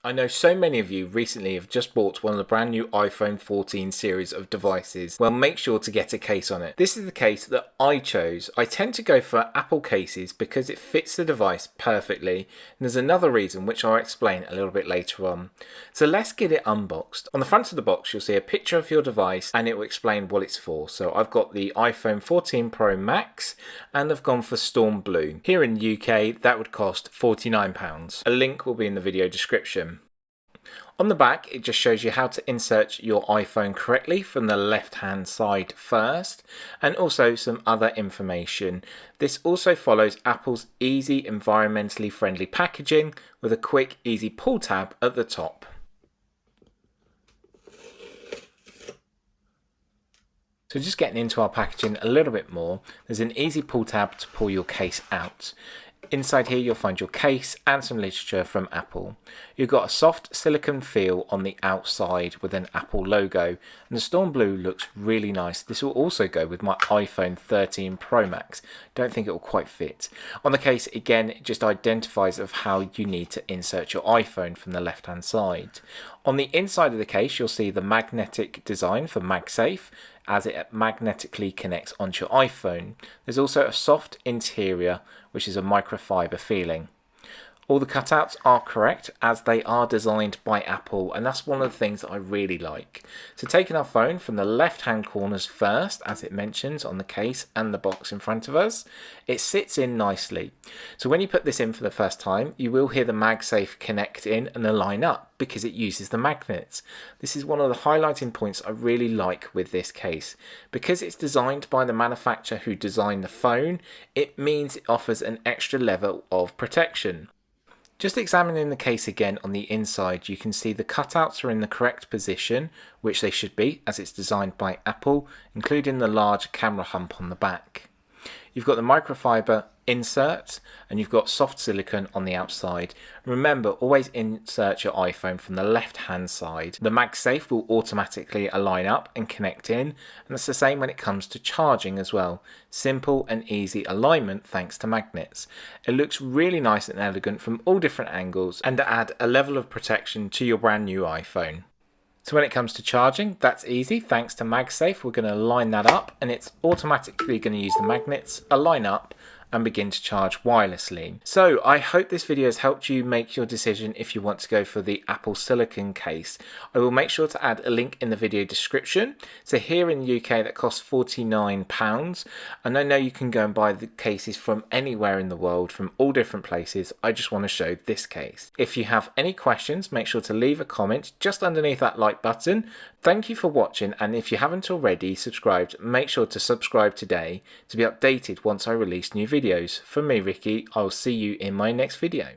I know so many of you recently have just bought one of the brand new iPhone 14 series of devices. Well, make sure to get a case on it. This is the case that I chose. I tend to go for Apple cases because it fits the device perfectly. And there's another reason which I'll explain a little bit later on. So let's get it unboxed. On the front of the box you'll see a picture of your device and it will explain what it's for. So I've got the iPhone 14 Pro Max and I've gone for Storm Blue. Here in the UK that would cost £49. A link will be in the video description. On the back, it just shows you how to insert your iPhone correctly from the left-hand side first, and also some other information. This also follows Apple's easy, environmentally friendly packaging with a quick, easy pull tab at the top. So just getting into our packaging a little bit more, there's an easy pull tab to pull your case out. Inside here you'll find your case and some literature from Apple. You've got a soft silicone feel on the outside with an Apple logo, and the Storm Blue looks really nice. This will also go with my iPhone 13 Pro Max. Don't think it will quite fit. On the case again it just identifies of how you need to insert your iPhone from the left hand side. On the inside of the case you'll see the magnetic design for Magsafe, as it magnetically connects onto your iPhone. There's also a soft interior which is a microfiber feeling. All the cutouts are correct as they are designed by Apple, and that's one of the things that I really like. So taking our phone from the left hand corners first, as it mentions on the case and the box in front of us, it sits in nicely. So when you put this in for the first time you will hear the Magsafe connect in and align up because it uses the magnets. This is one of the highlighting points I really like with this case. Because it's designed by the manufacturer who designed the phone, it means it offers an extra level of protection. Just examining the case again on the inside, you can see the cutouts are in the correct position, which they should be as it's designed by Apple, including the large camera hump on the back. You've got the microfiber insert and you've got soft silicone on the outside. Remember, always insert your iPhone from the left hand side. The Magsafe will automatically align up and connect in, and it's the same when it comes to charging as well. Simple and easy alignment thanks to magnets. It looks really nice and elegant from all different angles and to add a level of protection to your brand new iPhone. So when it comes to charging, that's easy. Thanks to Magsafe, we're going to line that up and it's automatically going to use the magnets, align up and begin to charge wirelessly. So I hope this video has helped you make your decision if you want to go for the Apple Silicon case. I will make sure to add a link in the video description. So here in the UK that costs £49, and I know you can go and buy the cases from anywhere in the world, from all different places. I just want to show this case. If you have any questions, make sure to leave a comment just underneath that like button. Thank you for watching, and if you haven't already subscribed, make sure to subscribe today to be updated once I release new videos. From me, Ricky, I'll see you in my next video.